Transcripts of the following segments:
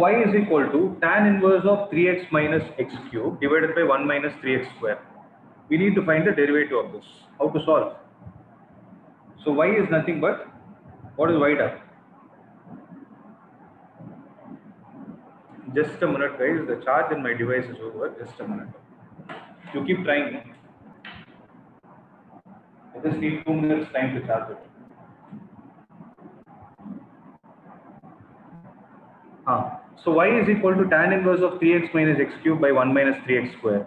y is equal to tan inverse of 3x minus x cube divided by 1 minus 3x square. We need to find the derivative of this. How to solve? So y is nothing but, what is y dot? Just a minute guys, the charge in my device is over. Just a minute. You keep trying. I just need 2 minutes time to charge it. So y is equal to tan inverse of 3x minus x cube by 1 minus 3x square.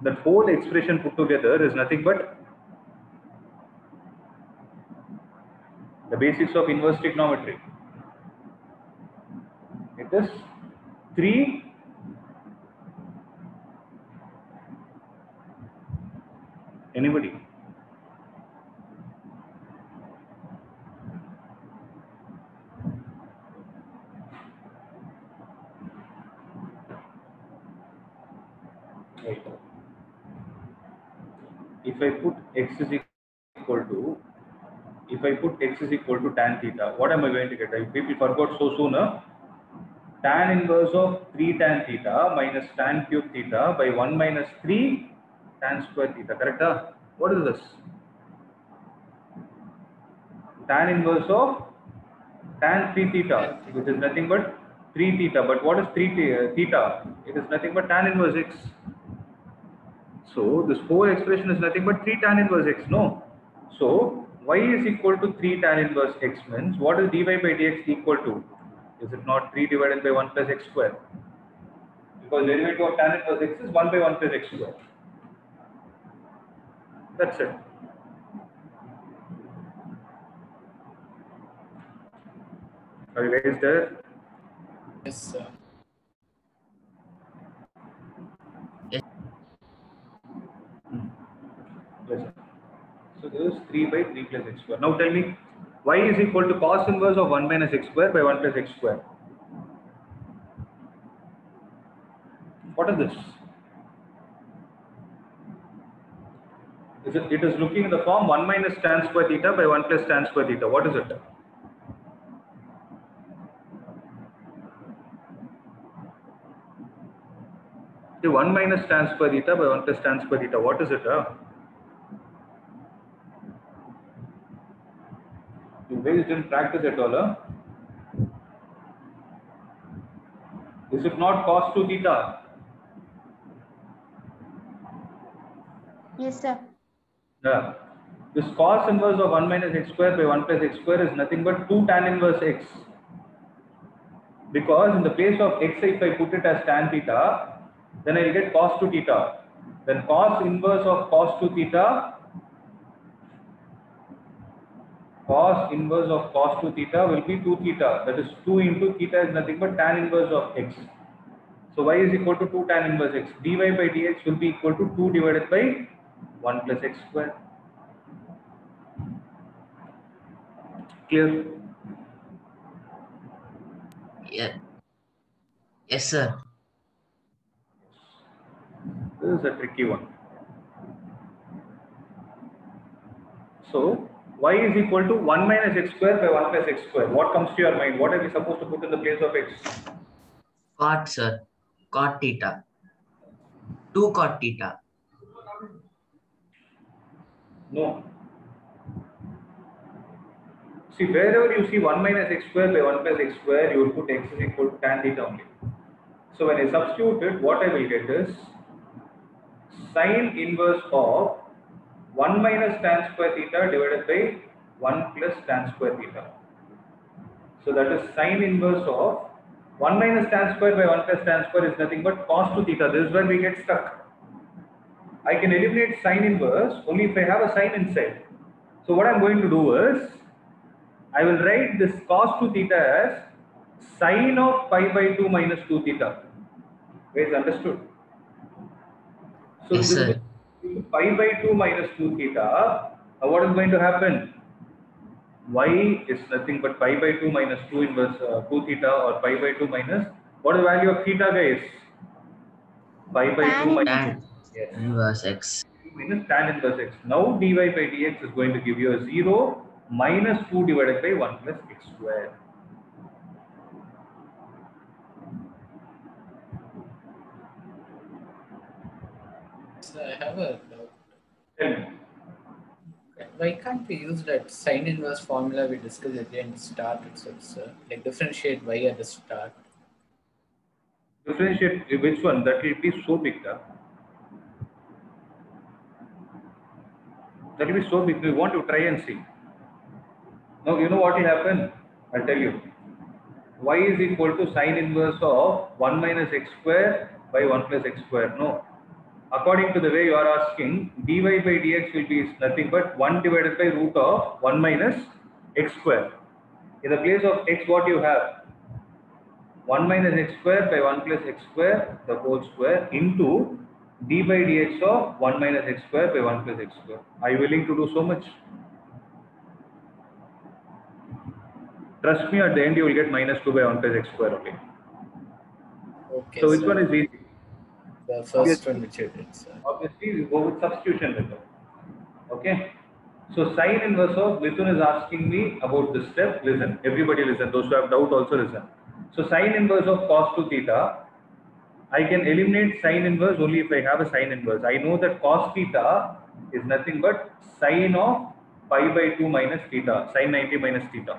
That whole expression put together is nothing but the basics of inverse trigonometry. It is 3 anybody? Right. If I put x is equal to tan theta, what am I going to get? People forgot so soon. Tan inverse of 3 tan theta minus tan cube theta by 1 minus 3 tan square theta. Correct? What is this? Tan inverse of tan 3 theta, which is nothing but 3 theta. But what is 3 theta? It is nothing but tan inverse x. So this whole expression is nothing but 3 tan inverse x. No. So y is equal to 3 tan inverse x means what is dy by dx equal to? Is it not 3 divided by 1 plus x square? Because derivative of tan inverse x is 1 by 1 plus x square. That's it. Are you guys there? Yes, sir. Yes. So this is 3 by 3 plus x square. Now tell me, y is equal to cos inverse of 1 minus x square by 1 plus x square. What is this? It is looking in the form 1 minus tan square theta by 1 plus tan square theta. What is it? The 1 minus tan square theta by 1 plus tan square theta. What is it? You guys didn't practice at all. Is it not cos 2 theta? Yes, sir. Yeah. This cos inverse of 1 minus x square by 1 plus x square is nothing but 2 tan inverse x. Because in the place of x, if I put it as tan theta, then I will get cos 2 theta. Then cos inverse of cos 2 theta, cos inverse of cos 2 theta will be 2 theta. That is 2 into theta is nothing but tan inverse of x. So y is equal to 2 tan inverse x. Dy by dx will be equal to 2 divided by 1 plus x square. Clear? Yeah. Yes, sir. This is a tricky one. So y is equal to 1 minus x square by 1 plus x square. What comes to your mind? What are we supposed to put in the place of x? Cot, sir. Cot theta. 2 cot theta. No. See, wherever you see 1 minus x square by 1 plus x square, you will put x is equal to tan theta only. So when I substitute it, what I will get is sine inverse of 1 minus tan square theta divided by 1 plus tan square theta. So that is sine inverse of 1 minus tan square by 1 plus tan square is nothing but cos 2 theta. This is where we get stuck. I can eliminate sine inverse only if I have a sine inside. So what I am going to do is, I will write this cos 2 theta as sine of pi by 2 minus 2 theta. Guys, understood? So Yes, this sir. is pi by 2 minus 2 theta. Now what is going to happen? Y is nothing but pi by 2 minus 2 inverse 2 theta, or pi by 2 minus, what is the value of theta, guys? Pi by 2 minus Tan yes, inverse x. minus tan inverse x. Now dy by dx is going to give you a 0 minus 2 divided by 1 plus x square. So I have a doubt. Tell me. Why can't we use that sine inverse formula we discussed at the end start itself, sir? Like differentiate y at the start. Differentiate which one? That will be so big. That will be so big. We want to try and see. Now, you know what will happen? I'll tell you. Y is equal to sine inverse of 1 minus x square by 1 plus x square. No. According to the way you are asking, dy by dx will be nothing but 1 divided by root of 1 minus x square. In the place of x, what you have? 1 minus x square by 1 plus x square, the whole square, into d by dx of 1 minus x square by 1 plus x square. Are you willing to do so much? Trust me, at the end you will get minus 2 by 1 plus x square only. Okay. So which sir. one is easy? The first one which you did, sir. Obviously, we go with substitution method. Okay. So sine inverse of, Mithun is asking me about this step. Listen, everybody listen. Those who have doubt also listen. So sine inverse of cos 2 theta, I can eliminate sine inverse only if I have a sine inverse. I know that cos theta is nothing but sine of pi by 2 minus theta, sine 90 minus theta.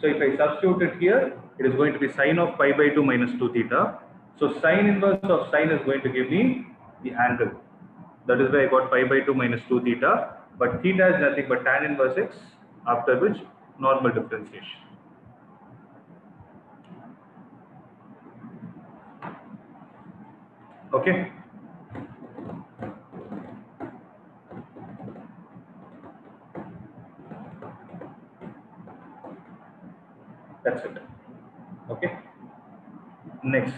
So if I substitute it here, it is going to be sine of pi by 2 minus 2 theta. So sine inverse of sine is going to give me the angle. That is why I got pi by 2 minus 2 theta. But theta is nothing but tan inverse x, after which normal differentiation. Okay. That's it. Okay. Next.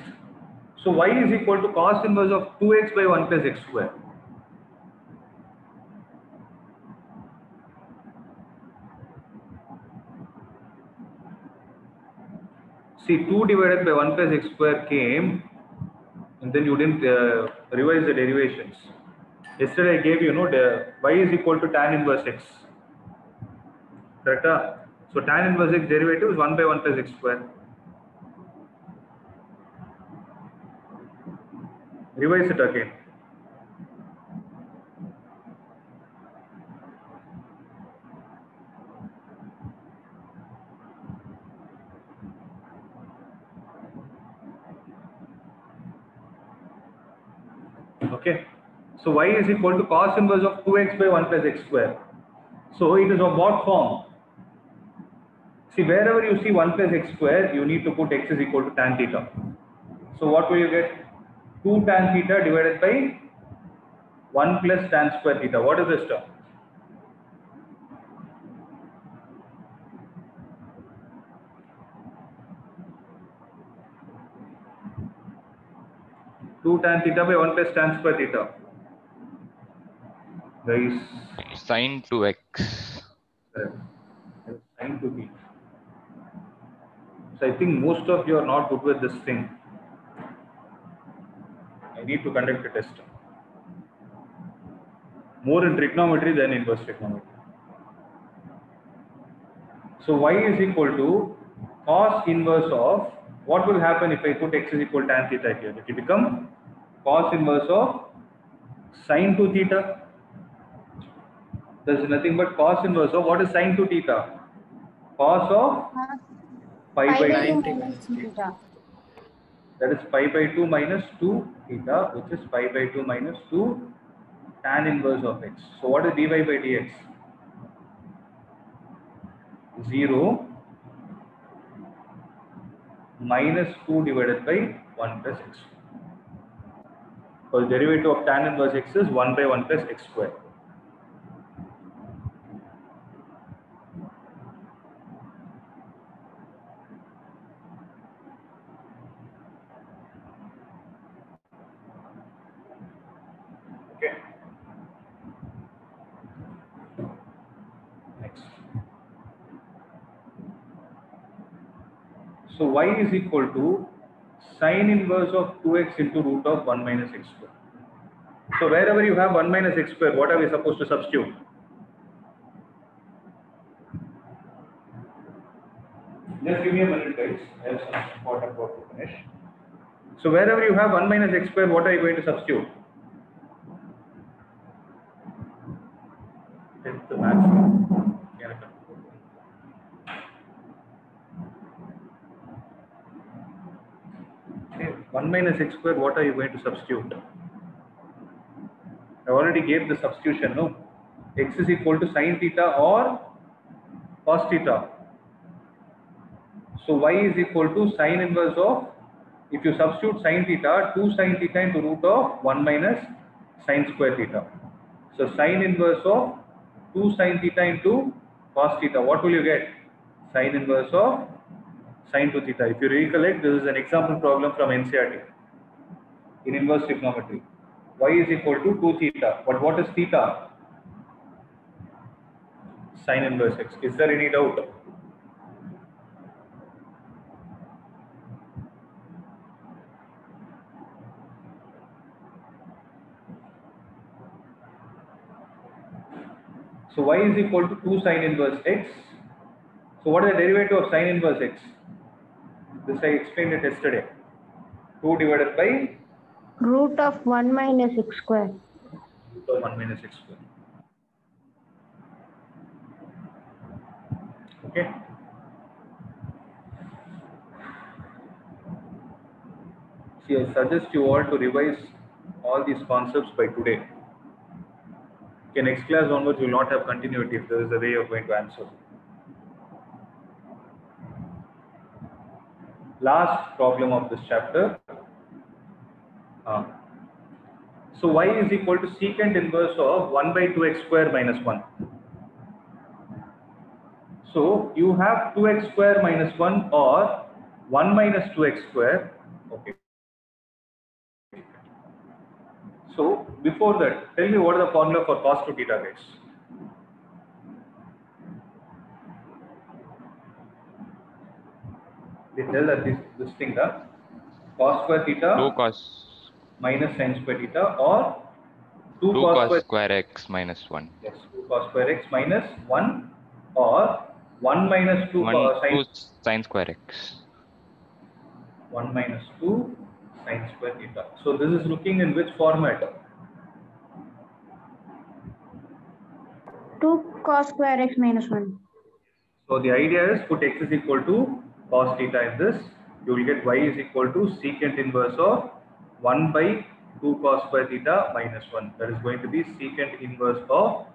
So y is equal to cos inverse of 2x by 1 plus x square. See, 2 divided by 1 plus x square came, and then you didn't revise the derivations. Yesterday I gave you, the y is equal to tan inverse x. Correct? So tan inverse x derivative is 1 by 1 plus x square. Revise it again. Okay. So y is equal to cos inverse of 2x by 1 plus x square. So it is of what form? See, wherever you see 1 plus x square, you need to put x is equal to tan theta. So what will you get? 2 tan theta divided by 1 plus tan square theta. What is this term? Two tan theta by 1 plus tan square theta. Guys. Sine 2x. Sine 2 theta. So I think most of you are not good with this thing. I need to conduct a test. More in trigonometry than inverse trigonometry. So y is equal to cos inverse of, what will happen if I put x is equal to tan theta here? It will become cos inverse of sine 2 theta. There is nothing but cos inverse of, what is sine 2 theta? Cos of pi by 2 minus theta. That is pi by 2 minus 2 theta, which is pi by 2 minus 2 tan inverse of x. So what is dy by dx? 0 minus 2 divided by 1 plus x. So the derivative of tan inverse x is 1 by 1 plus x square. Okay. Next. So y is equal to sine inverse of 2x into root of 1 minus x square. So wherever you have 1 minus x square, what are we supposed to substitute? Just give me a minute, guys. I have some important work to finish. So wherever you have 1 minus x square, what are you going to substitute? 1 minus x square, what are you going to substitute? I already gave the substitution, no? X is equal to sine theta or cos theta. So y is equal to sine inverse of, if you substitute sine theta, 2 sine theta into root of 1 minus sine square theta. So sine inverse of 2 sine theta into cos theta. What will you get? Sine inverse of sine 2 theta. If you recollect, this is an example problem from NCERT in inverse trigonometry. Y is equal to 2 theta. But what is theta? Sine inverse x. Is there any doubt? So y is equal to 2 sine inverse x. So what is the derivative of sine inverse x? This I explained it yesterday. 2 divided by Root of 1 minus x square. root of 1 minus x square. Okay. See, I suggest you all to revise all these concepts by today. Okay, next class onwards, you will not have continuity if there is a way you're going to answer. Last problem of this chapter. So y is equal to secant inverse of 1 by 2x square minus 1. So you have 2x square minus 1 or 1 minus 2x square. Okay. So before that, tell me what is the formula for cos 2 theta, guys? They tell that this thing, cos square theta 2 cos minus sin square theta or 2 2 cos cos square, square x minus 1. yes, 2 cos square x minus 1 or 1 minus 2 2 sin square x. 1 minus 2 sin square theta. So this is looking in which format? 2 cos square x minus 1. So the idea is put x is equal to cos theta in this. You will get y is equal to secant inverse of 1 by 2 cos square theta minus 1. That is going to be secant inverse of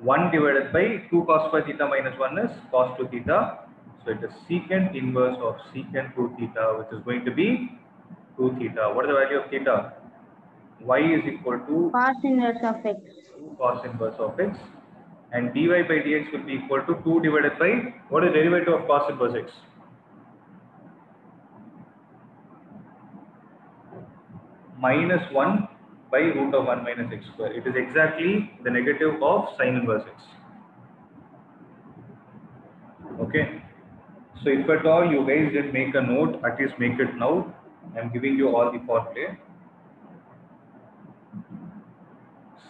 1 divided by 2 cos square theta minus 1 is cos 2 theta. So it is secant inverse of secant 2 theta, which is going to be 2 theta. What is the value of theta? Y is equal to Cos inverse of x. 2 cos inverse of x, and dy by dx will be equal to 2 divided by, what is the derivative of cos inverse x? Minus 1 by root of 1 minus x square. It is exactly the negative of sin inverse x. Okay. So if at all you guys didn't make a note, at least make it now. I am giving you all the formulae.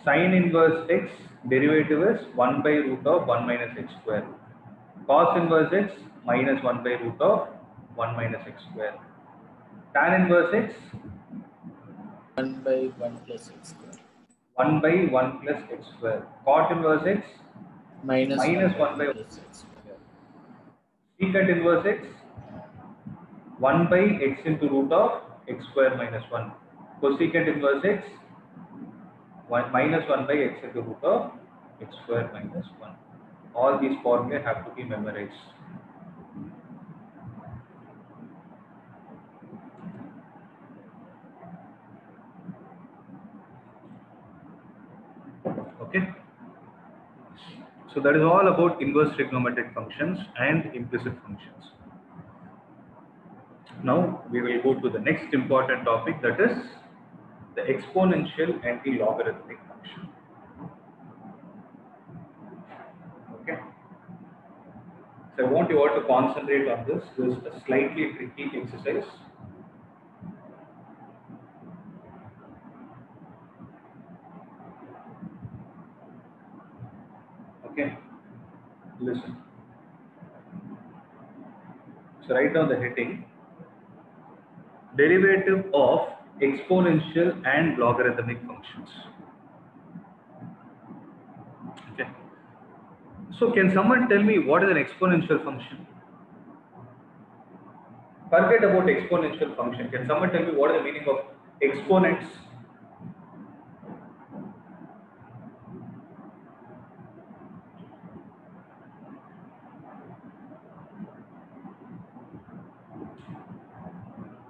Sin inverse x derivative is 1 by root of 1 minus x square. Cos inverse x minus 1 by root of 1 minus x square. Tan inverse x 1 by 1 plus x square. 1 by 1 plus x square. Cot inverse x Minus 1 by plus x square. secant inverse x 1 by x into root of x square minus 1. Cosecant inverse x minus 1 by x into root of x square minus 1. All these formulae have to be memorized. Okay. So that is all about inverse trigonometric functions and implicit functions. Now we will go to the next important topic, that is the exponential and the logarithmic function. Okay. So I want you all to concentrate on this. This is a slightly tricky exercise. Okay. Listen. So write down the heading. Derivative of exponential and logarithmic functions. Okay. So can someone tell me what is an exponential function? Forget about exponential function. Can someone tell me what is the meaning of exponents?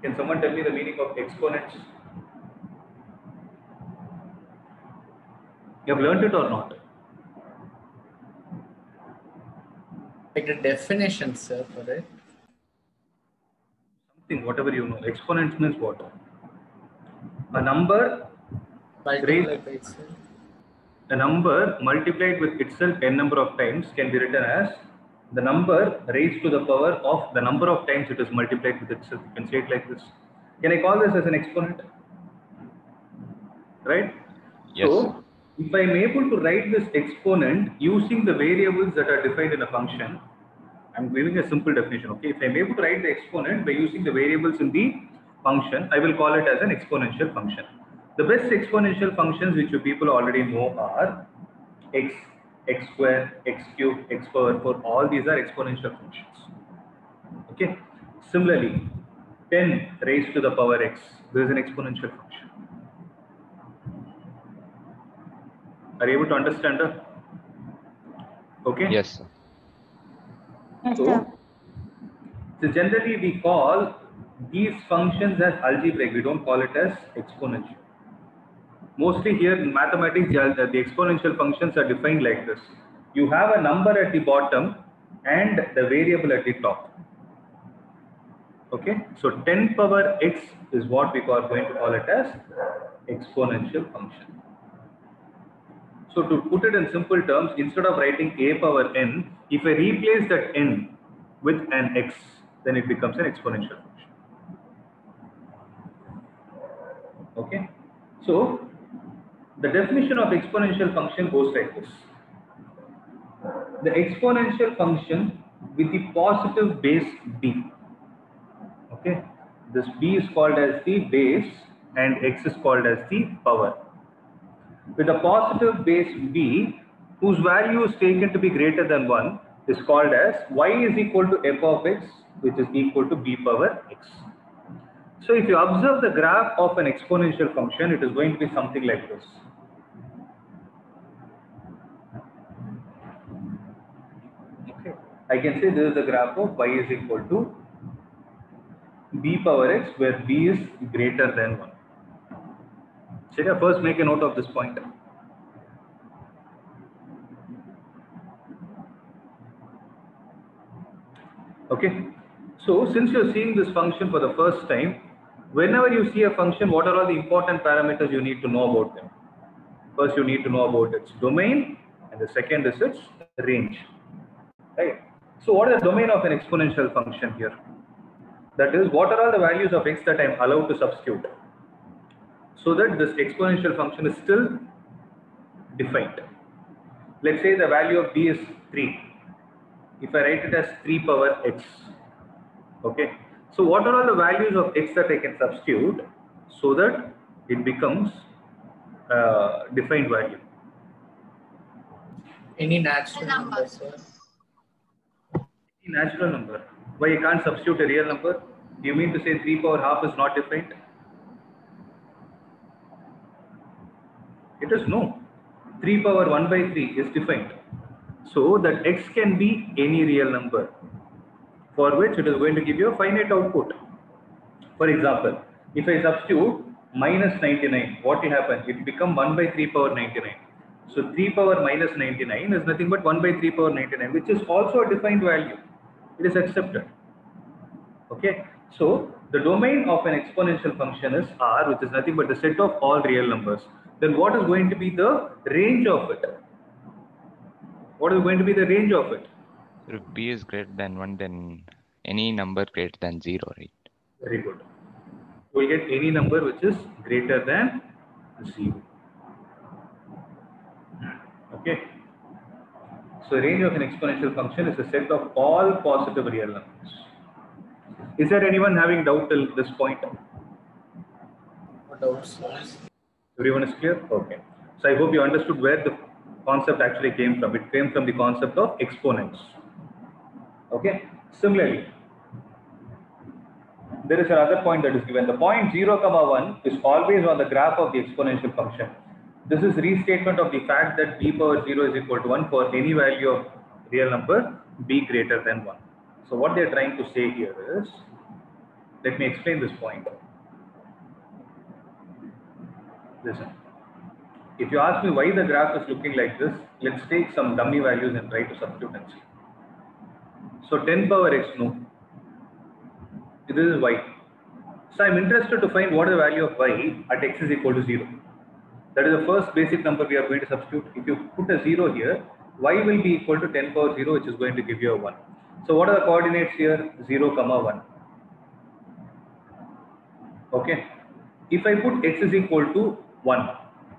Can someone tell me the meaning of exponents? You have learned it or not? Like the definition, sir, for it. Something, whatever you know. Exponents means what? A number Multiplied by itself. A number multiplied with itself n number of times can be written as the number raised to the power of the number of times it is multiplied with itself. You can say it like this. Can I call this as an exponent? Right? Yes. So, if I am able to write this exponent using the variables that are defined in a function, I am giving a simple definition. Okay, if I am able to write the exponent by using the variables in the function, I will call it as an exponential function. The best exponential functions which you people already know are x, x square, x cube, x power 4. All these are exponential functions. Okay. Similarly, 10 raised to the power x. This is an exponential function. Are you able to understand that? Okay. Yes, sir. Yes, sir. So generally we call these functions as algebraic. We don't call it as exponential. Mostly here in mathematics, the exponential functions are defined like this. You have a number at the bottom and the variable at the top. Okay, so 10 power x is what we are going to call it as exponential function. So to put it in simple terms, instead of writing a power n, if I replace that n with an x, then it becomes an exponential function. Okay, so the definition of exponential function goes like this. The exponential function with the positive base b. Okay, this b is called as the base and x is called as the power. With a positive base b, whose value is taken to be greater than 1, is called as y is equal to f of x, which is equal to b power x. So if you observe the graph of an exponential function, it is going to be something like this. Okay, I can say this is the graph of y is equal to b power x, where b is greater than 1. Should I first make a note of this point? Okay, so since you're seeing this function for the first time, whenever you see a function, what are all the important parameters you need to know about them? First, you need to know about its domain, and the second is its range. Right? So what is the domain of an exponential function here? That is, what are all the values of x that I am allowed to substitute, so that this exponential function is still defined. Let's say the value of b is 3. If I write it as 3 power x, okay. So what are all the values of x that I can substitute so that it becomes defined value? Any natural number, sir? Any natural number. Why you can't substitute a real number? Do you mean to say 3 power half is not defined? It is no. 3 power 1 by 3 is defined. So that x can be any real number, for which it is going to give you a finite output. For example, if I substitute minus 99, what will happen? It will become 1 by 3 power 99. So 3 power minus 99 is nothing but 1 by 3 power 99, which is also a defined value. It is accepted. Okay. So the domain of an exponential function is R, which is nothing but the set of all real numbers. Then what is going to be the range of it? What is going to be the range of it? If b is greater than 1, then any number greater than 0, right? Very good. You will get any number which is greater than 0. Okay. So range of an exponential function is a set of all positive real numbers. Is there anyone having doubt till this point? No doubts, sir. Everyone is clear? Okay. So I hope you understood where the concept actually came from. It came from the concept of exponents. Okay. Similarly, there is another point that is given. The point 0, 1 is always on the graph of the exponential function. This is restatement of the fact that b power 0 is equal to 1 for any value of real number b greater than 1. So what they are trying to say here is, let me explain this point. Listen, if you ask me why the graph is looking like this, let's take some dummy values and try to substitute and see. So 10 power x, no, this is y. So I'm interested to find what is the value of y at x is equal to 0. That is the first basic number we are going to substitute. If you put a 0 here, y will be equal to 10 power 0, which is going to give you a 1. So what are the coordinates here? 0, 1. Okay. If I put x is equal to 1,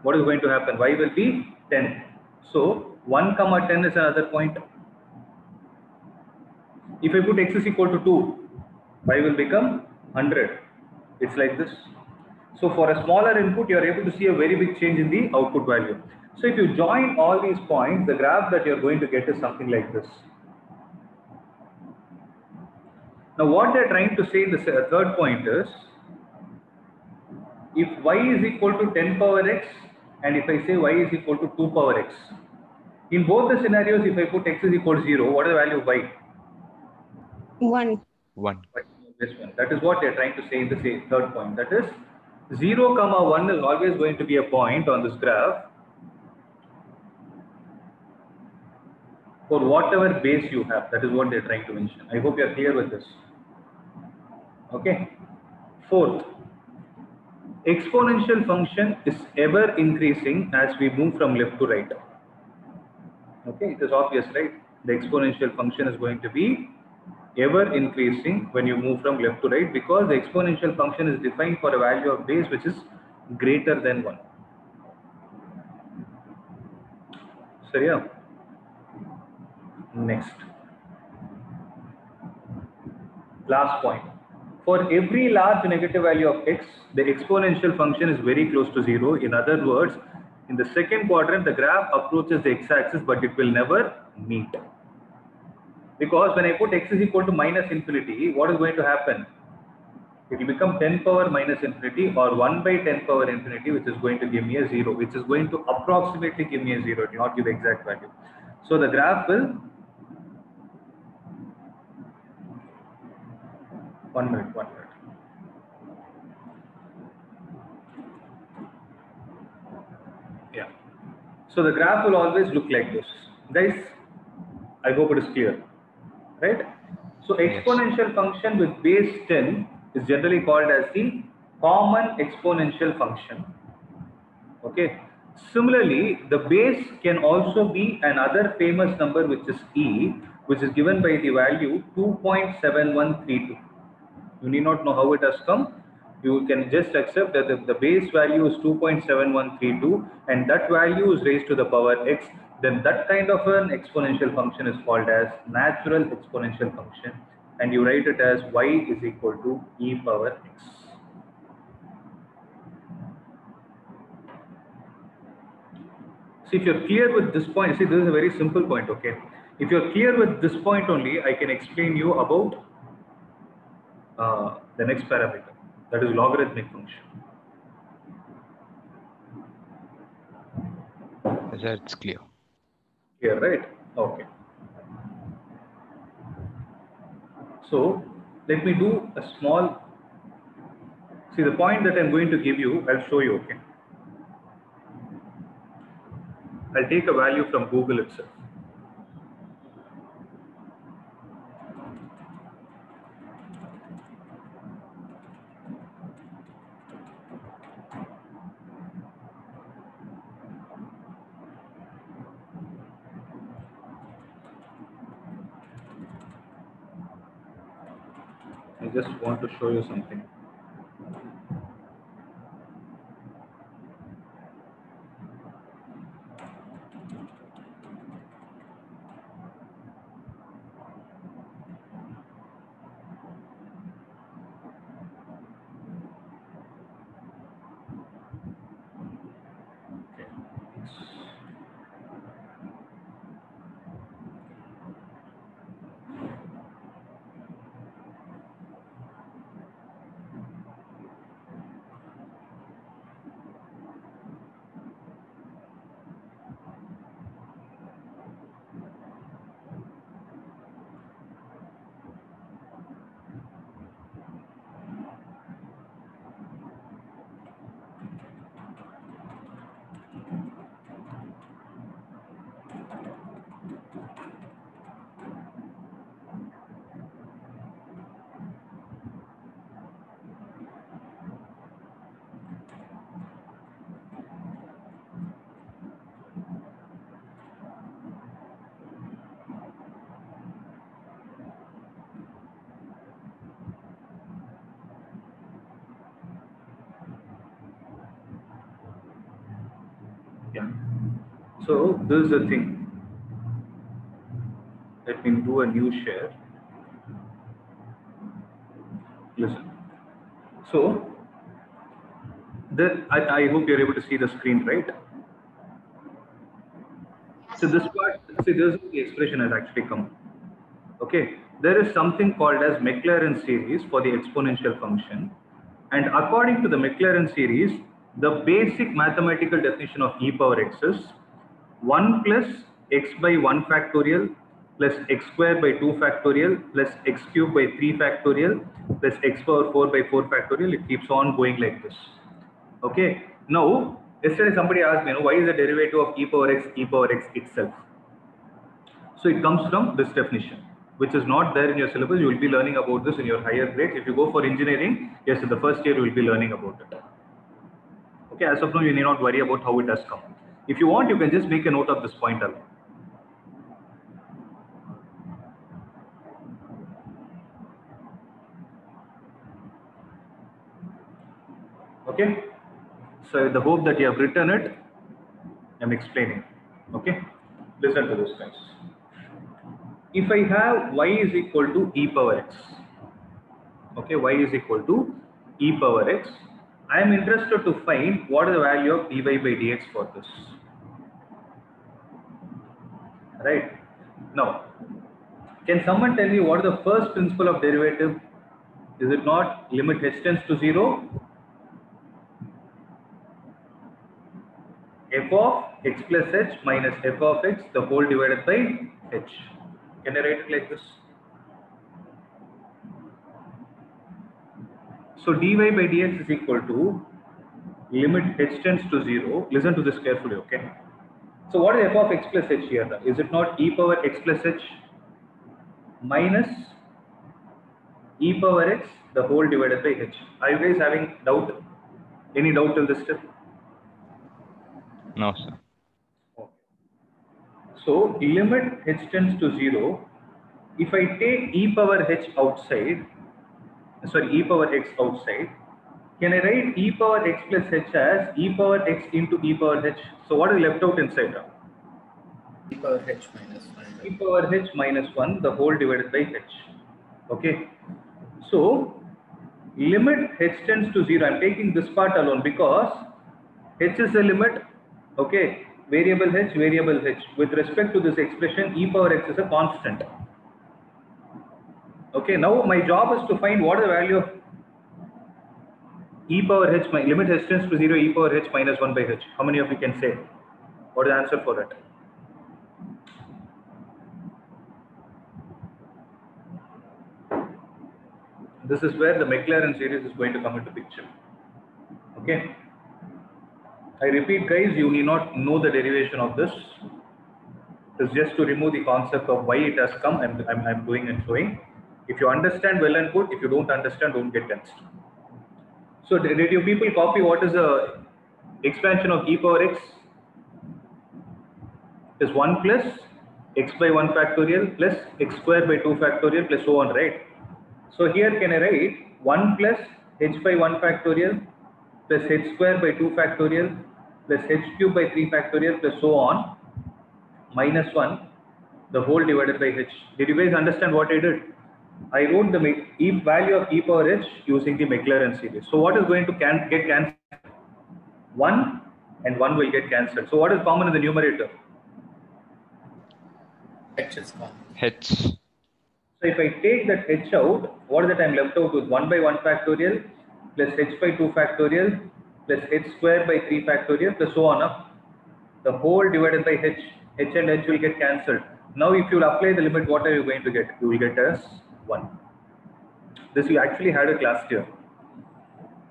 what is going to happen? Y will be 10. So 1, 10 is another point. If I put x is equal to 2, y will become 100. It's like this. So for a smaller input, you are able to see a very big change in the output value. So if you join all these points, the graph that you are going to get is something like this. Now what they are trying to say in the third point is, if y is equal to 10 power x and if I say y is equal to 2 power x, in both the scenarios, if I put x is equal to 0, what is the value of y? 1. 1. This one. That is what they are trying to say in the third point. That is 0, 1 is always going to be a point on this graph for whatever base you have. That is what they are trying to mention. I hope you are clear with this. Okay. Fourth, exponential function is ever increasing as we move from left to right. Okay, it is obvious, right? The exponential function is going to be ever increasing when you move from left to right, because the exponential function is defined for a value of base which is greater than 1. So yeah. Next. Last point. For every large negative value of x, the exponential function is very close to 0. In other words, in the second quadrant, the graph approaches the x-axis, but it will never meet. Because when I put x is equal to minus infinity, what is going to happen? It will become 10 power minus infinity or 1 by 10 power infinity, which is going to give me a 0, which is going to approximately give me a 0. It will not give the exact value. So the graph will, 1 minute. Yeah. So the graph will always look like this. Guys, I hope it is clear. Right? So exponential function with base 10 is generally called as the common exponential function. Okay. Similarly, the base can also be another famous number, which is e, which is given by the value 2.7132. You need not know how it has come. You can just accept that the base value is 2.7132 and that value is raised to the power x. Then that kind of an exponential function is called as natural exponential function, and you write it as y is equal to e power x. See, if you're clear with this point, see, this is a very simple point, okay? If you're clear with this point only, I can explain you about the next parameter, that is logarithmic function. Yes, sir, it's clear. Clear, right? Okay. So let me do a small, see the point that I'm going to give you, I'll show you, okay? I'll take a value from Google itself. I just want to show you something. Yeah. So this is the thing. Let me do a new share. Listen. So I hope you're able to see the screen, right? So this part, see, this is the expression has actually come. Okay, there is something called as Maclaurin series for the exponential function, and according to the Maclaurin series, the basic mathematical definition of e power x is 1 plus x by 1 factorial plus x square by 2 factorial plus x cube by 3 factorial plus x power 4 by 4 factorial. It keeps on going like this. Okay. Now, yesterday somebody asked me, why is the derivative of e power x itself? So it comes from this definition, which is not there in your syllabus. You will be learning about this in your higher grades. If you go for engineering, yes, in the first year you will be learning about it. Okay, as of now, you need not worry about how it has come. If you want, you can just make a note of this point alone. Okay, so the hope that you have written it, I'm explaining. Okay, listen to this, guys. If I have y is equal to e power x, okay, y is equal to e power x, I am interested to find what is the value of dy by dx for this. Right? Now, can someone tell me what is the first principle of derivative? Is it not limit h tends to 0? F of x plus h minus f of x the whole divided by h. Can I write it like this? So dy by dx is equal to limit h tends to 0. Listen to this carefully, okay? So what is f of x plus h here? Is it not e power x plus h minus e power x the whole divided by h? Are you guys having doubt? Any doubt till this step? No, sir. Okay. So limit h tends to 0. If I take e power h outside, sorry, e power x outside, can I write e power x plus h as e power x into e power h? So what is left out inside now? E power h minus 1. E power h minus 1 the whole divided by h. Okay. So limit h tends to 0. I'm taking this part alone because h is a limit. Okay. Variable h. With respect to this expression, e power x is a constant. Okay. Now my job is to find what is the value of e power h, limit h tends to 0, e power h minus 1 by h. How many of you can say? What is the answer for that? This is where the Maclaurin series is going to come into picture. Okay. I repeat, guys, you need not know the derivation of this. It's just to remove the concept of why it has come. I'm doing and showing. If you understand, well and good. If you don't understand, don't get tensed. So did you people copy what is the expansion of e power x? Is 1 plus x by 1 factorial plus x square by 2 factorial plus so on, right? So here can I write 1 plus h by 1 factorial plus h square by 2 factorial plus h cube by 3 factorial plus so on minus 1 the whole divided by h. Did you guys understand what I did? I wrote the value of e power h using the Maclaurin series. So what is going to get cancelled? 1 and 1 will get cancelled. So what is common in the numerator? H is common. H. So if I take that h out, what is that I'm left out with? 1 by 1 factorial plus h by 2 factorial plus h square by 3 factorial plus so on up. The whole divided by h. H and h will get cancelled. Now if you will apply the limit, what are you going to get? You will get as 1. This you actually had a class here.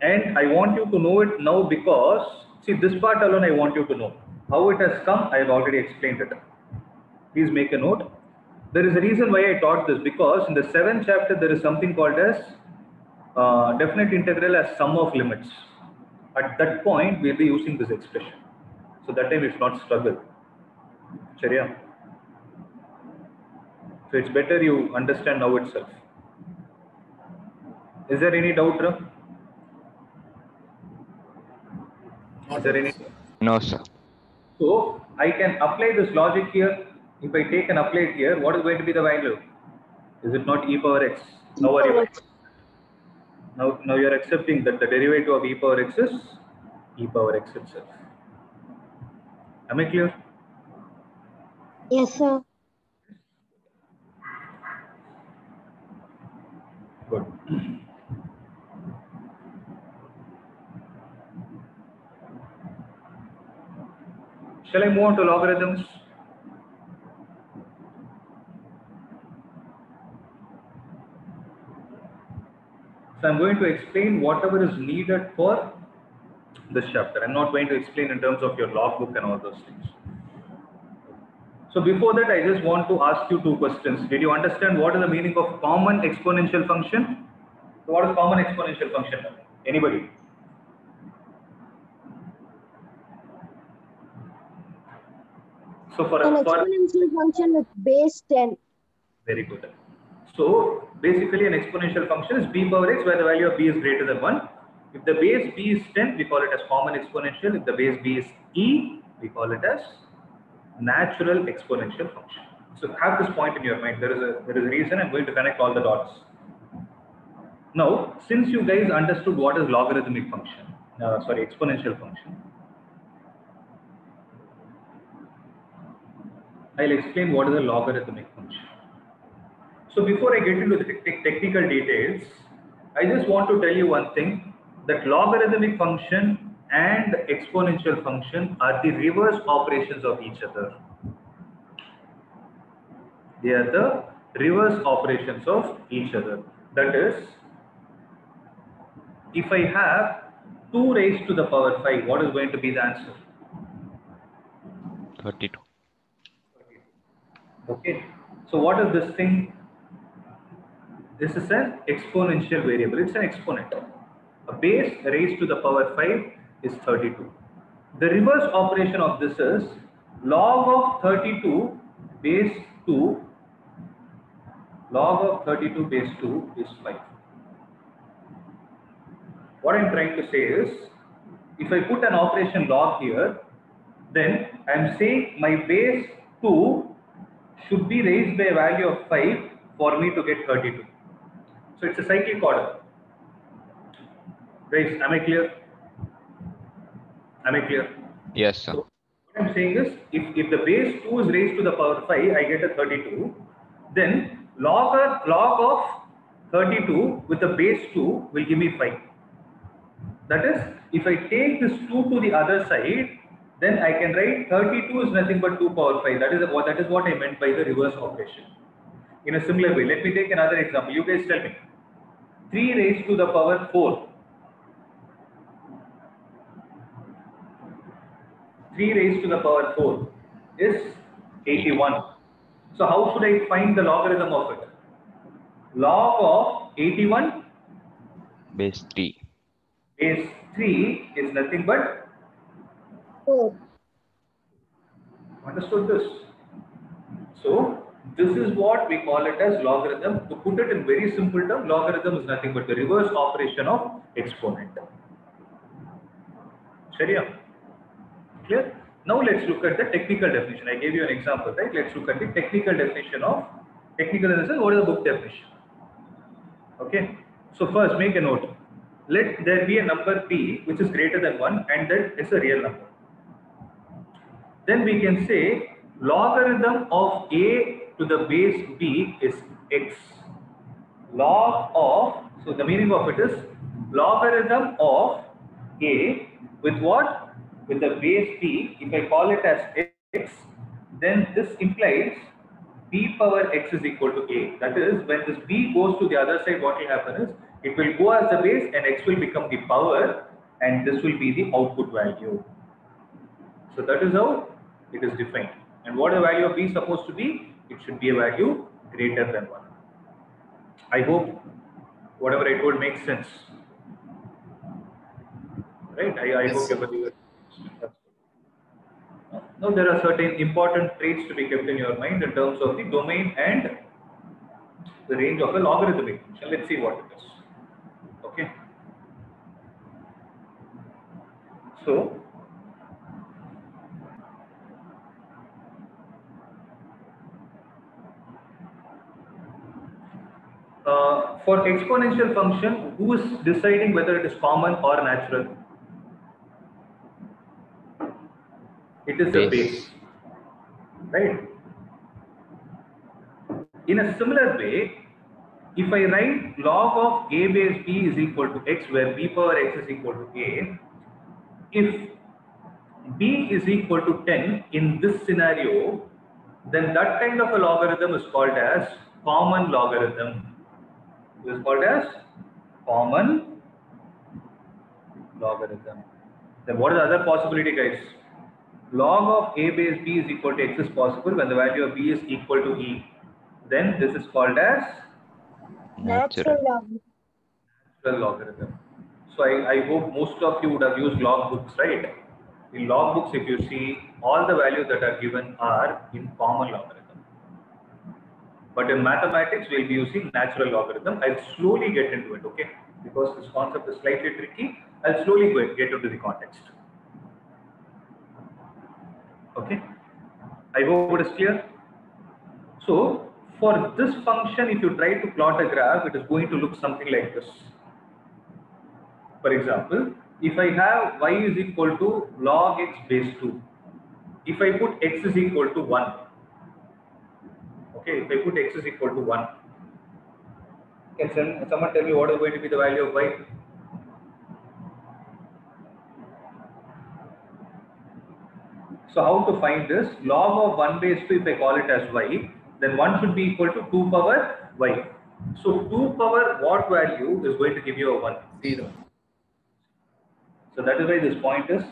And I want you to know it now because, see, this part alone I want you to know. How it has come, I have already explained it. Please make a note. There is a reason why I taught this, because in the 7th chapter there is something called as definite integral as sum of limits. At that point we will be using this expression. So that time we should not struggle. Charya. So it's better you understand now itself. Is there any doubt, Ram? Is there any? No, sir. So I can apply this logic here. If I take and apply it here, what is going to be the value? Is it not e power x? Now are you now you are accepting that the derivative of e power x is e power x itself. Am I clear? Yes, sir. Good. Shall I move on to logarithms? So I'm going to explain whatever is needed for this chapter. I'm not going to explain in terms of your logbook and all those things. So before that, I just want to ask you two questions. Did you understand what is the meaning of common exponential function? So what is common exponential function? Anybody? So for An exponential function with base 10. very good. So basically an exponential function is b power x where the value of b is greater than 1. If the base b is 10, we call it as common exponential. If the base b is e, we call it as natural exponential function. So have this point in your mind. There is a reason. I'm going to connect all the dots. Now, since you guys understood what is logarithmic function, exponential function, I'll explain what is a logarithmic function. So before I get into the technical details, I just want to tell you one thing, that logarithmic function and exponential function are the reverse operations of each other. They are the reverse operations of each other. That is, if I have 2 raised to the power 5, what is going to be the answer? 32. Okay. So what is this thing? This is an exponential variable. It's an exponent. A base raised to the power 5 is 32. The reverse operation of this is log of 32 base 2. Log of 32 base 2 is 5. What I'm trying to say is, if I put an operation log here, then I'm saying my base 2 should be raised by a value of 5 for me to get 32. So it's a cyclic order. Guys, am I clear? Am I clear? Yes, sir. So what I'm saying is, if the base 2 is raised to the power 5, I get a 32. Then log of 32 with the base 2 will give me 5. That is, if I take this 2 to the other side, then I can write 32 is nothing but 2 power 5. That is what I meant by the reverse operation. In a similar way, let me take another example. You guys tell me. 3 raised to the power 4. 3 raised to the power 4 is 81. So how should I find the logarithm of it? Log of 81 Base 3. base 3 is nothing but 4. Understood this? So this is what we call it as logarithm. To put it in very simple term, logarithm is nothing but the reverse operation of exponent. Sharia? Clear? Now let's look at the technical definition. I gave you an example, right? Let's look at the technical definition of technical in the sense, what is the book definition? Okay. So first make a note. Let there be a number p which is greater than 1 and that is a real number. Then we can say logarithm of a to the base b is x. Log of, so the meaning of it is logarithm of a with what? With the base b. If I call it as x, then this implies b power x is equal to a. That is, when this b goes to the other side, what will happen is it will go as the base and x will become the power and this will be the output value. So that is how it is defined. And what the value of b is supposed to be? It should be a value greater than 1. I hope whatever I told makes sense. Right? I hope everybody. Now there are certain important traits to be kept in your mind in terms of the domain and the range of a logarithmic function. Let's see what it is. Okay. So For exponential function, who is deciding whether it is common or natural? It is the base, right? In a similar way, if I write log of a base b is equal to x, where b power x is equal to a, if b is equal to 10 in this scenario, then that kind of a logarithm is called as common logarithm. It is called as common logarithm. Then what is the other possibility, guys? Log of a base b is equal to x is possible when the value of b is equal to e. Then this is called as Natural logarithm. natural logarithm. So I hope most of you would have used log books, right? In log books, if you see, all the values that are given are in common logarithm. But in mathematics, we'll be using natural logarithm. I'll slowly get into it, okay? Because this concept is slightly tricky. I'll slowly get into the context. Okay? I hope it is clear. So, for this function, if you try to plot a graph, it is going to look something like this. For example, if I have y is equal to log x base 2, if I put x is equal to 1, okay, if I put x is equal to 1, can someone tell me what is going to be the value of y? So how to find this? Log of 1 base 2, if I call it as y, then 1 should be equal to 2 power y. So 2 power what value is going to give you a 1? 0. So that is why this point is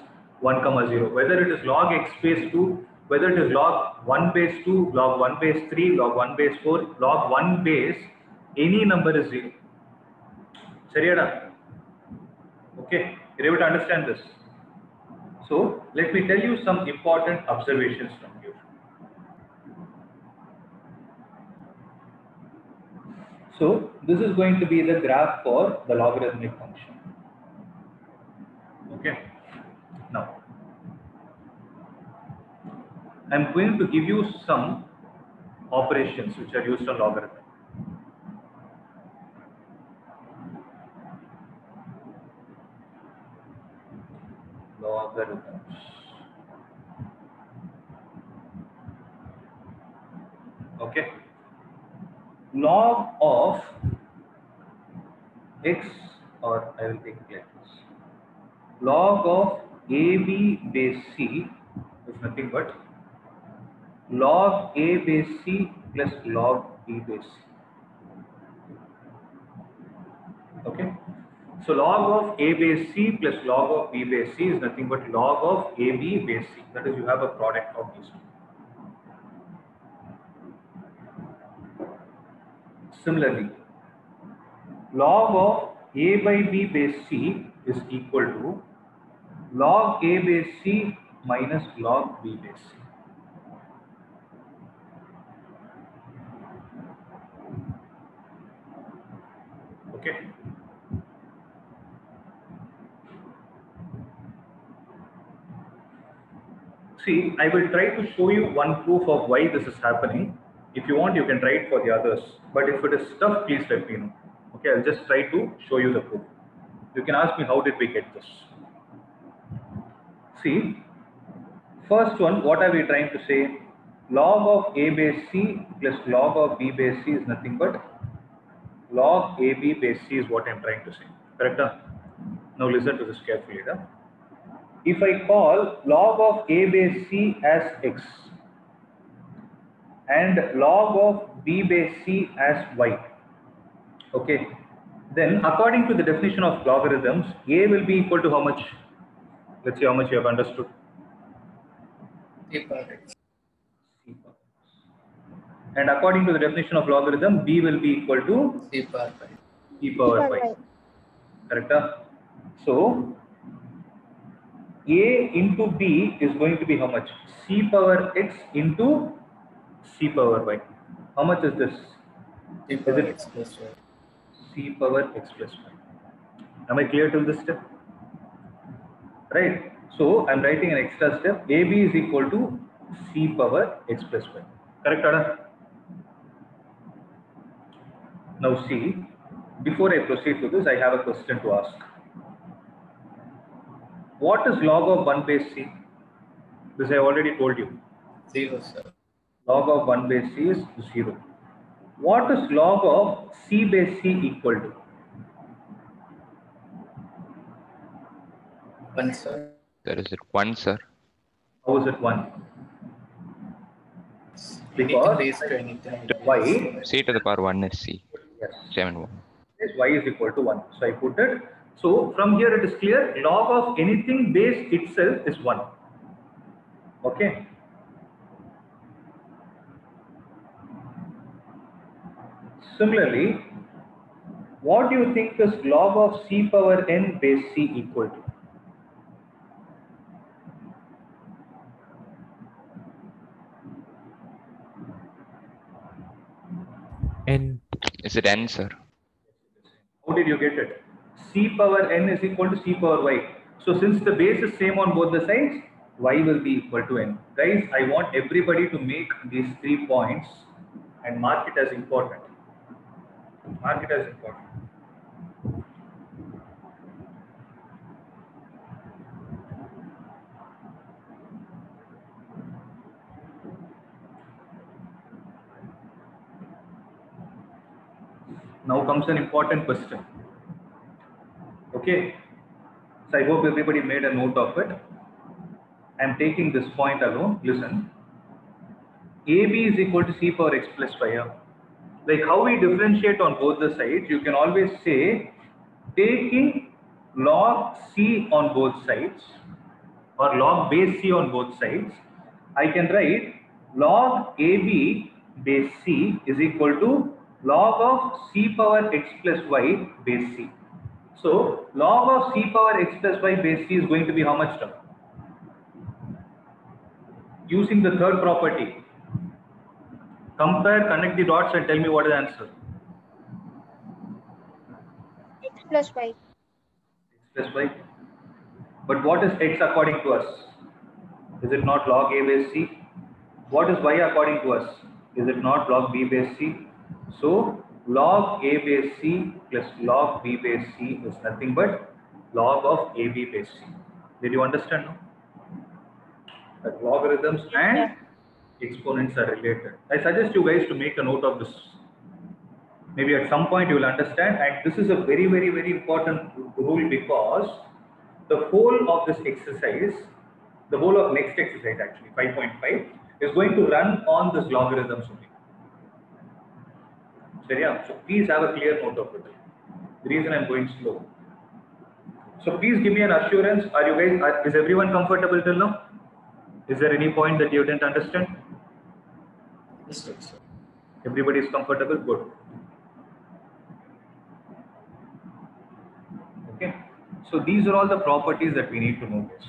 1 comma 0. Whether it is log x base 2, whether it is log 1 base 2, log 1 base 3, log 1 base 4, log 1 base, any number is 0. Sariyada? Okay, you're able to understand this. So let me tell you some important observations from here. So this is going to be the graph for the logarithmic function. Okay. Now, I'm going to give you some operations which are used on logarithm. Logarithms. Okay. Log of x, or I will take it like this. Log of AB base C is nothing but log A base C plus log B base C. Okay. So log of A base C plus log of B base C is nothing but log of AB base C. That is, you have a product of these two. Similarly, log of A by B base C is equal to log A base C minus log B base C. Okay. See, I will try to show you one proof of why this is happening. If you want, you can try it for the others. But if it is tough, please let me know. Okay, I'll just try to show you the proof. You can ask me, how did we get this? See, first one, what are we trying to say? Log of A base C plus log of B base C is nothing but log AB base C is what I'm trying to say. Correct? Now listen to this carefully. If I call log of A base C as x and log of B base C as y, okay, then according to the definition of logarithms, A will be equal to how much? Let's see how much you have understood. C power x. And according to the definition of logarithm, B will be equal to C power 5. e power 5. Correct? So A into B is going to be how much? C power x into C power y. How much is this? C power x plus y. C power x plus y. Am I clear till this step? Right. So I'm writing an extra step. AB is equal to C power x plus y. Correct, Ada? Now see, before I proceed to this, I have a question to ask. What is log of 1 base c? This I already told you. 0, sir. Log of 1 base c is 0. What is log of c base c equal to? 1, sir. There is it 1, sir. How is it 1? Anything Because raised to anything will be y, C to the power 1 is C. yes, 7 1. is y is equal to 1. So I put it. So from here it is clear, log of anything base itself is 1. Okay. Similarly, what do you think is log of c power n base c equal to? N. Is it N, sir? How did you get it? C power n is equal to c power y. So since the base is same on both the sides, y will be equal to n. Guys, I want everybody to make these 3 points and mark it as important. Mark it as important. Now comes an important question. Okay. So I hope everybody made a note of it. I am taking this point alone. Listen. AB is equal to c power x plus y. Like how we differentiate on both the sides, you can always say taking log c on both sides or log base c on both sides, I can write log AB base c is equal to log of c power x plus y base c. So log of c power x plus y base c is going to be how much term? Using the third property. Compare, connect the dots and tell me what is the answer. X plus y. X plus y. But what is x according to us? Is it not log a base c? What is y according to us? Is it not log b base c? So log a base c plus log b base c is nothing but log of ab base c. Did you understand now? That logarithms and exponents are related. I suggest you guys to make a note of this. Maybe at some point you will understand, and this is a very, very, very important rule because the whole of this exercise, the whole of next exercise actually, 5.5, is going to run on this logarithms only. So please have a clear note of it. The reason I'm going slow. So please give me an assurance. Are you guys, is everyone comfortable till now? Is there any point that you didn't understand? Understood, sir. Everybody is comfortable? Good. Okay. So these are all the properties that we need to notice.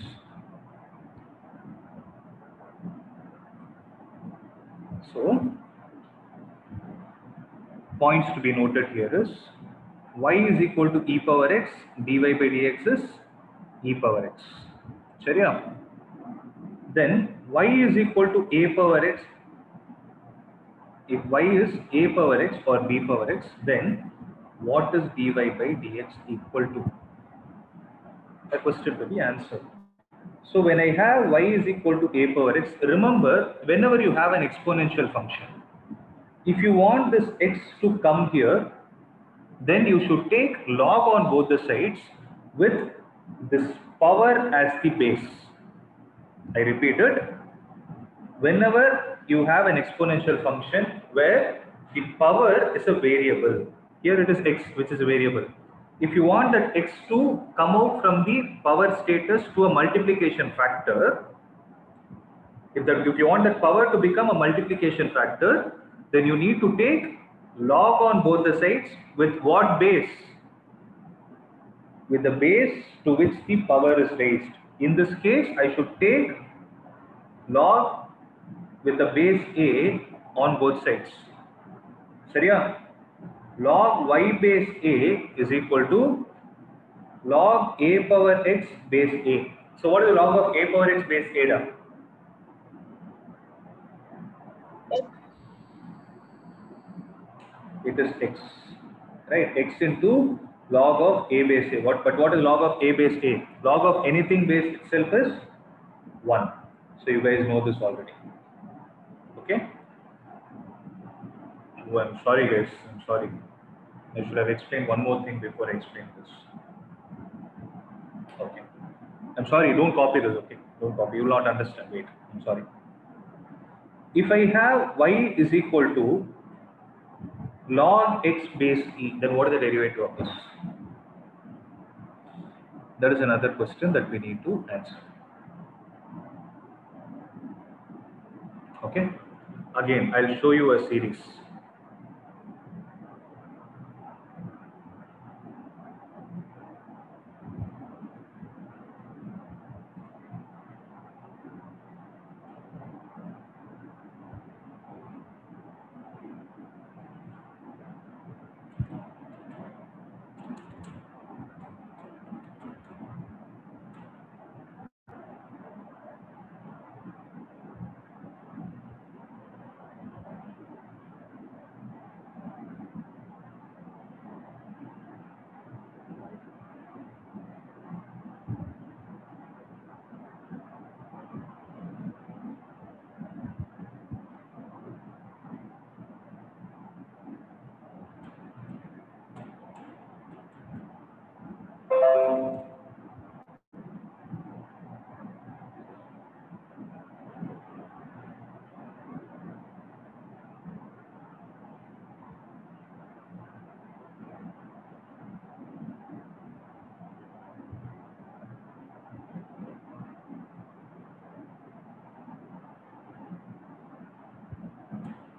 So points to be noted here is y is equal to e power x, dy by dx is e power x. Chariya? Then y is equal to a power x. If y is a power x or b power x, then what is dy by dx equal to? A question to be answered. So when I have y is equal to a power x, remember whenever you have an exponential function, if you want this x to come here, then you should take log on both the sides with this power as the base. I repeat it. Whenever you have an exponential function where the power is a variable, here it is x which is a variable. If you want that x to come out from the power status to a multiplication factor, if you want that power to become a multiplication factor, then you need to take log on both the sides with what base? With the base to which the power is raised. In this case, I should take log with the base a on both sides. Sariya? Log y base a is equal to log a power x base a. So what is the log of a power x base a? Da? It is x. right? X into log of a base a. What is log of a base a? Log of anything base itself is 1. So you guys know this already. Okay? Oh, I'm sorry guys, I'm sorry. I should have explained one more thing before I explain this. Okay. I'm sorry, don't copy this, okay? Don't copy, you will not understand. Wait, I'm sorry. If I have y is equal to log x base e, then what is the derivative of this? That is another question that we need to answer. Okay? Again, I'll show you a series.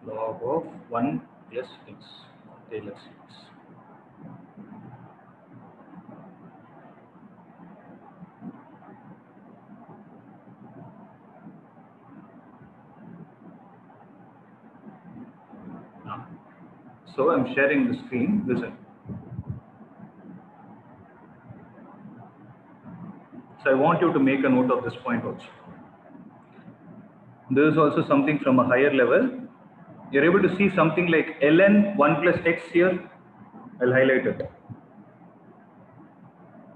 Log of 1 plus x, Taylor series. Now, so I'm sharing the screen. Listen. So I want you to make a note of this point also. There is also something from a higher level. You're able to see something like ln 1 plus x here. I'll highlight it.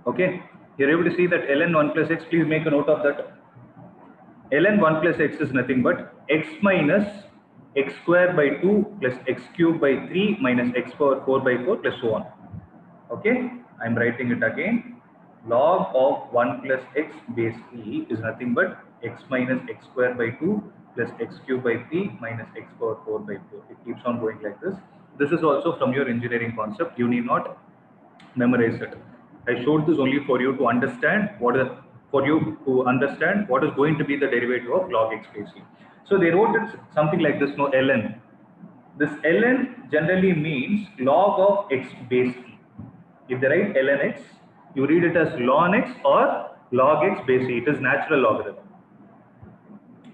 Okay. You're able to see that ln 1 plus x. Please make a note of that. ln 1 plus x is nothing but x minus x square by 2 plus x cube by 3 minus x power 4 by 4 plus so on. Okay. I'm writing it again. Log of 1 plus x base e is nothing but x minus x square by 2 plus x cube by 3 minus x power 4 by 4. It keeps on going like this. This is also from your engineering concept. You need not memorize it. I showed this only for you to understand what is what is going to be the derivative of log x base e. So they wrote it something like this, no, ln. This ln generally means log of x base e. If they write ln x, you read it as ln x or log x base e. It is natural logarithm.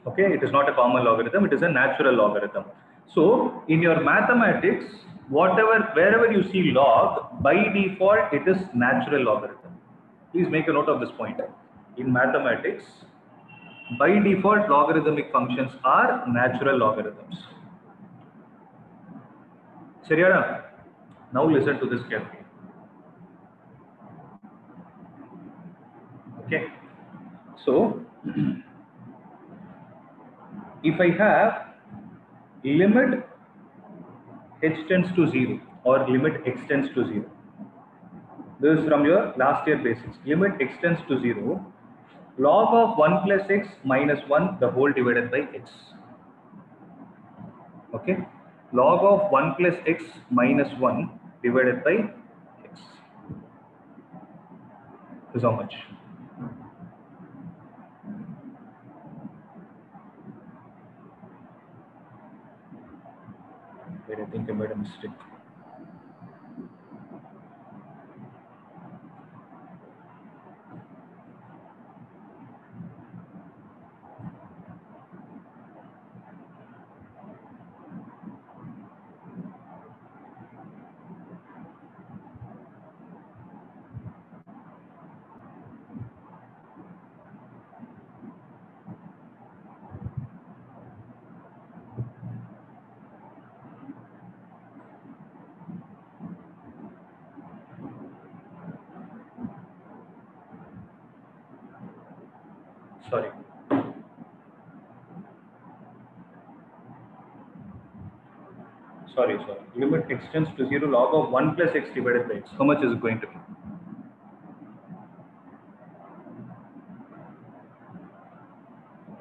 Okay, it is not a common logarithm, it is a natural logarithm. So in your mathematics, wherever you see log, by default it is natural logarithm. Please make a note of this point. In mathematics, by default logarithmic functions are natural logarithms. Seriana? Now listen to this carefully. Okay, so if I have limit h tends to 0 or limit x tends to 0, this is from your last year basics. Limit x tends to 0, log of 1 plus x minus 1 the whole divided by x. Okay, log of 1 plus x minus 1 divided by x is how much? Wait, I think I made a mistake. Sorry. Sorry. Limit x tends to 0 log of 1 plus x divided by x. How much is it going to be?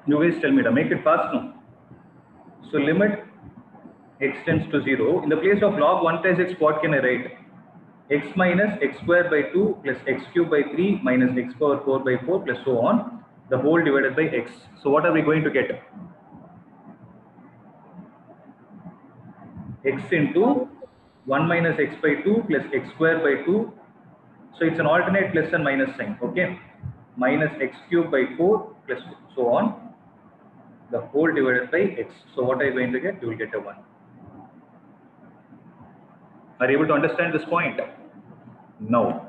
You guys tell me to make it fast now. So limit x tends to 0. In the place of log 1 plus x, what can I write? X minus x squared by 2 plus x cubed by 3 minus x power 4 by 4 plus so on, the whole divided by x. So what are we going to get? X into 1 minus x by 2 plus x squared by 2. So it's an alternate plus and minus sign. Okay. Minus x cubed by 4 plus so on, the whole divided by x. So what are you going to get? You will get a 1. Are you able to understand this point? No.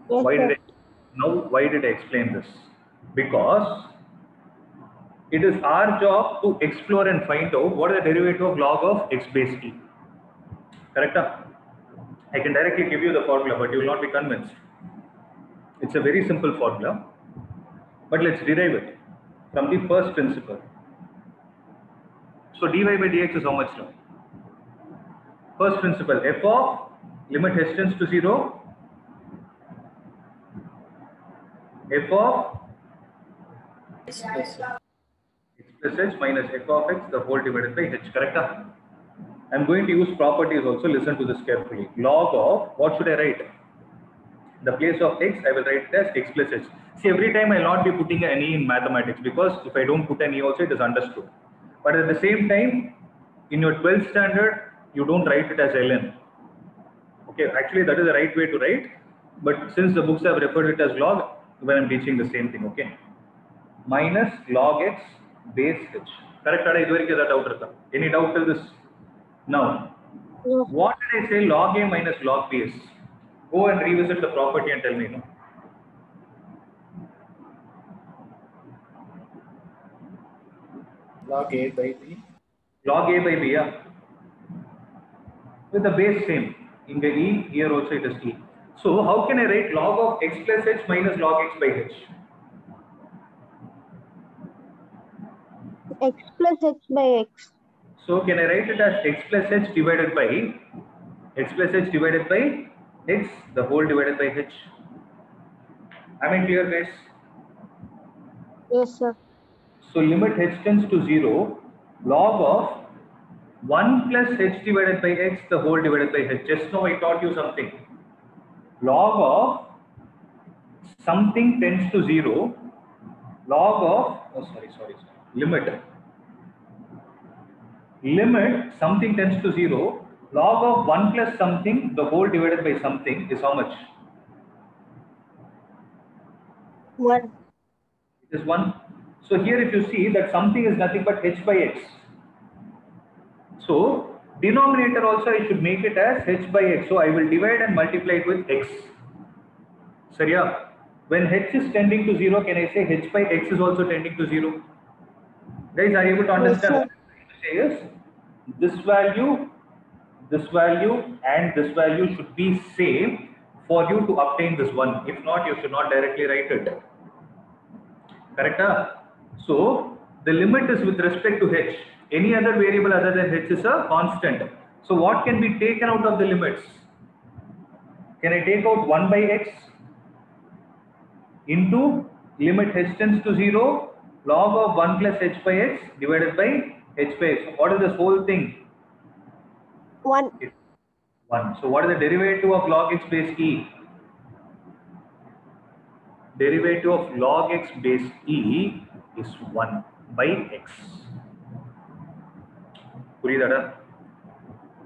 Yes, Why sir. did I explain this? Because it is our job to explore and find out what is the derivative of log of x base e. Correct? I can directly give you the formula, but you will not be convinced. It's a very simple formula, but let's derive it from the first principle. So dy by dx is how much now? First principle, f of limit h tends to 0, f of X plus x plus h minus f of x the whole divided by h. Correct? I'm going to use properties also. Listen to this carefully. Log of, what should I write? The place of x, I will write it as x plus h. See, every time I will not be putting an e in mathematics, because if I don't put an e also, it is understood. But at the same time, in your 12th standard, you don't write it as ln. Okay, actually that is the right way to write. But since the books have referred it as log, when I'm teaching the same thing, okay? Minus log x base h. Correct? Any doubt till this? Now, No. what did I say? Log a minus log bs. Go and revisit the property and tell me. No? log A by B. Log a by b, yeah. With the base same. In the e, here also it is e. So how can I write log of x plus h minus log x by h? X plus h by x. So can I write it as x plus h divided by x, the whole divided by h? Am I clear, guys? Yes, sir. So limit h tends to 0, log of 1 plus h divided by x the whole divided by h. Just now I taught you something. Log of something tends to 0, log of, limit something tends to 0, log of 1 plus something the whole divided by something is how much? 1. It is 1. So here if you see that something is nothing but h by x. So denominator also I should make it as h by x. So I will divide and multiply it with x. So yeah, when h is tending to 0, can I say h by x is also tending to 0? Guys, are you able to understand what I'm trying to say is this value and this value should be same for you to obtain this one. If not, you should not directly write it. Correct? So the limit is with respect to h. Any other variable other than h is a constant. So what can be taken out of the limits? Can I take out 1 by x into limit h tends to 0 log of 1 plus h by x divided by h by x. What is this whole thing? 1. 1. So what is the derivative of log x base e? Derivative of log x base e is 1 by x.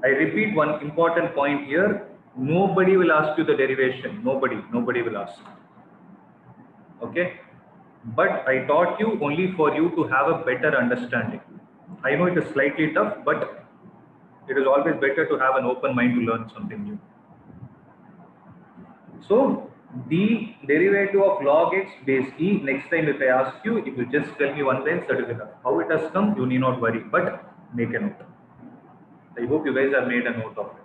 I repeat one important point here. Nobody will ask you the derivation. Nobody will ask. Okay? But I taught you only for you to have a better understanding. I know it is slightly tough, but it is always better to have an open mind to learn something new. So the derivative of log x base e, next time if I ask you, if you just tell me one line, that is enough. How it has come, you need not worry, but make a note. I hope you guys have made a note of it.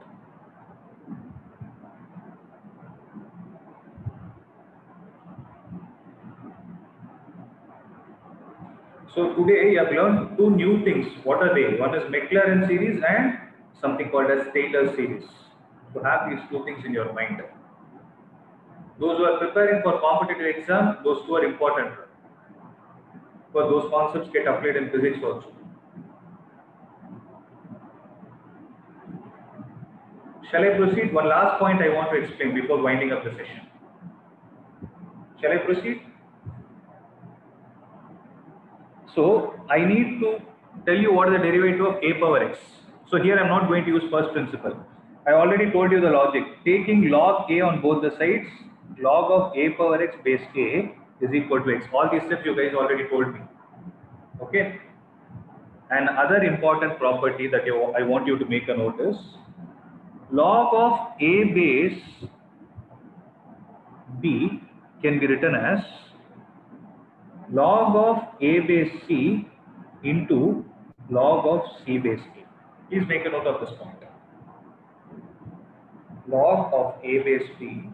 So today you have learned two new things. What are they? One is Maclaurin series and something called as Taylor series. So have these two things in your mind. Those who are preparing for competitive exam, those two are important. But those concepts get applied in physics also. Shall I proceed? One last point I want to explain before winding up the session. Shall I proceed? So I need to tell you what is the derivative of a power x. So here I am not going to use first principle. I already told you the logic. Taking log a on both the sides, log of a power x base a is equal to x. All these steps you guys already told me. Okay. And other important property that I want you to make a note is log of a base b can be written as log of a base c into log of c base a. Please make a note of this point. Log of a base b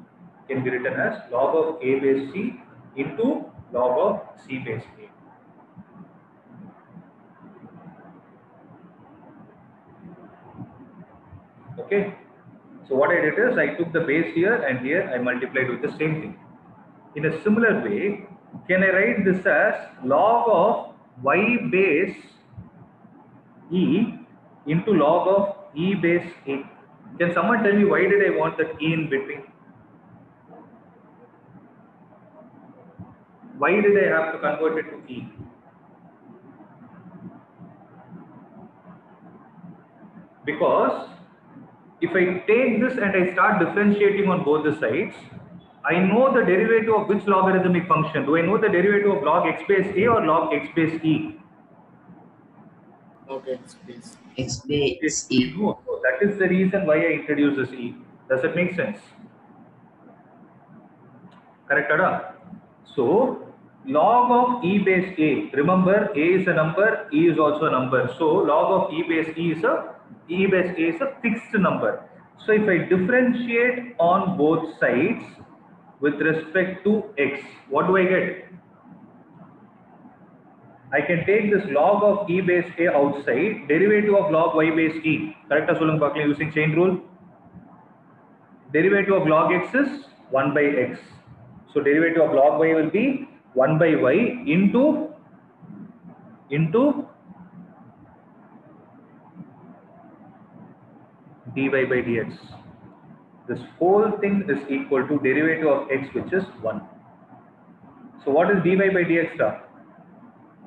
can be written as log of a base c into log of c base a. Okay. So what I did is I took the base here and here I multiplied with the same thing. In a similar way, can I write this as log of y base e into log of e base a? Can someone tell me why did I want that e in between? Why did I have to convert it to e? Because if I take this and I start differentiating on both the sides, I know the derivative of which logarithmic function. Do I know the derivative of log x base a or log x base e? Okay, please. X base e. No, that is the reason why I introduced this e. Does it make sense? Correct, Ada? So, log of e base a. Remember, a is a number, e is also a number. So, log of e base a is a fixed number. So, if I differentiate on both sides with respect to x, what do I get? I can take this log of e base a outside, derivative of log y base e. Correct, Solung using chain rule? Derivative of log x is 1 by x. So derivative of log y will be 1 by y into dy by dx. This whole thing is equal to derivative of x, which is 1. So what is dy by dx star?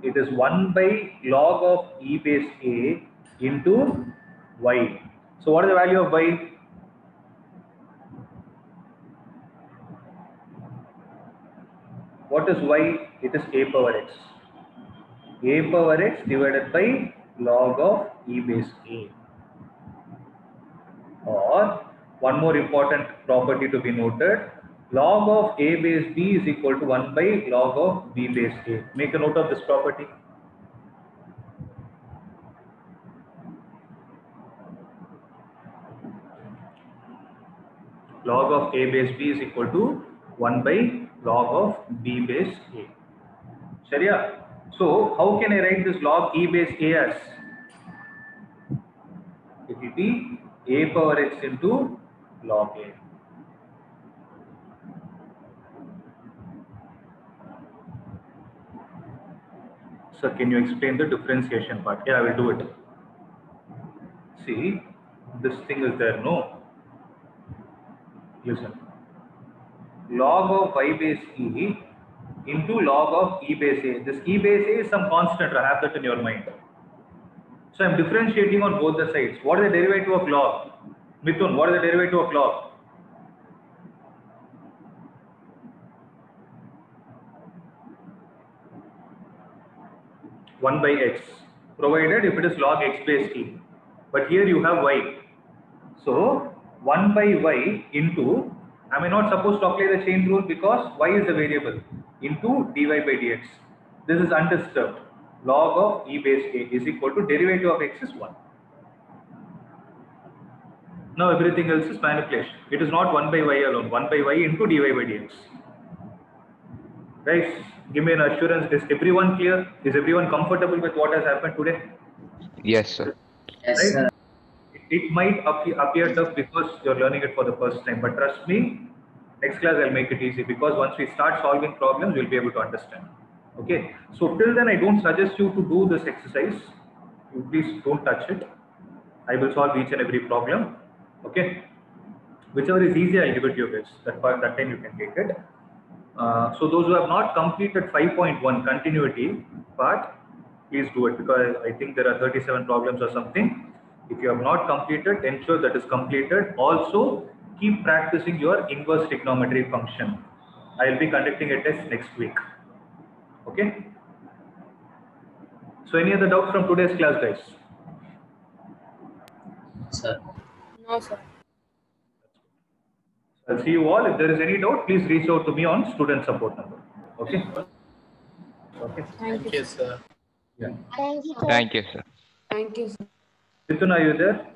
It is 1 by log of e base a into y. So what is the value of y? What is y? It is a power x. A power x divided by log of e base a. Or one more important property to be noted, log of a base b is equal to 1 by log of b base a. Make a note of this property. Log of a base b is equal to 1 by log of b base a. Sharia. So how can I write this log e base a as? It will be a power x into log a. Sir, can you explain the differentiation part? Yeah, I will do it. See, this thing is there, no? Listen. Log of y base e into log of e base a. This e base a is some constant, have that in your mind. So I am differentiating on both the sides. What is the derivative of log? Mithun, what is the derivative of log? One by x, provided if it is log x base e. But here you have y. So 1 by y into, am I not supposed to apply the chain rule because y is the variable, into dy by dx. This is undisturbed. Log of e base a is equal to derivative of x is 1. Now everything else is manipulation. It is not 1 by y alone, 1 by y into dy by dx. Guys, give me an assurance. Is everyone clear? Is everyone comfortable with what has happened today? Yes, sir. Yes, Right? sir. It might appear tough because you're learning it for the first time, but trust me, next class I'll make it easy, because once we start solving problems, you'll be able to understand. Okay, so till then I don't suggest you to do this exercise. You please don't touch it. I will solve each and every problem. Okay, whichever is easy, I'll give it to you guys. That time you can take it. So those who have not completed 5.1 continuity part, please do it, because I think there are 37 problems or something. If you have not completed, ensure that is completed. Also, keep practicing your inverse trigonometry function. I will be conducting a test next week. Okay. So any other doubts from today's class, guys? Sir. No, sir. I'll see you all. If there is any doubt, please reach out to me on student support number. Okay. Okay. Thank you, sir. Yeah. Thank you, sir. Thank you, sir. Thank you, sir. Mithun, are you there?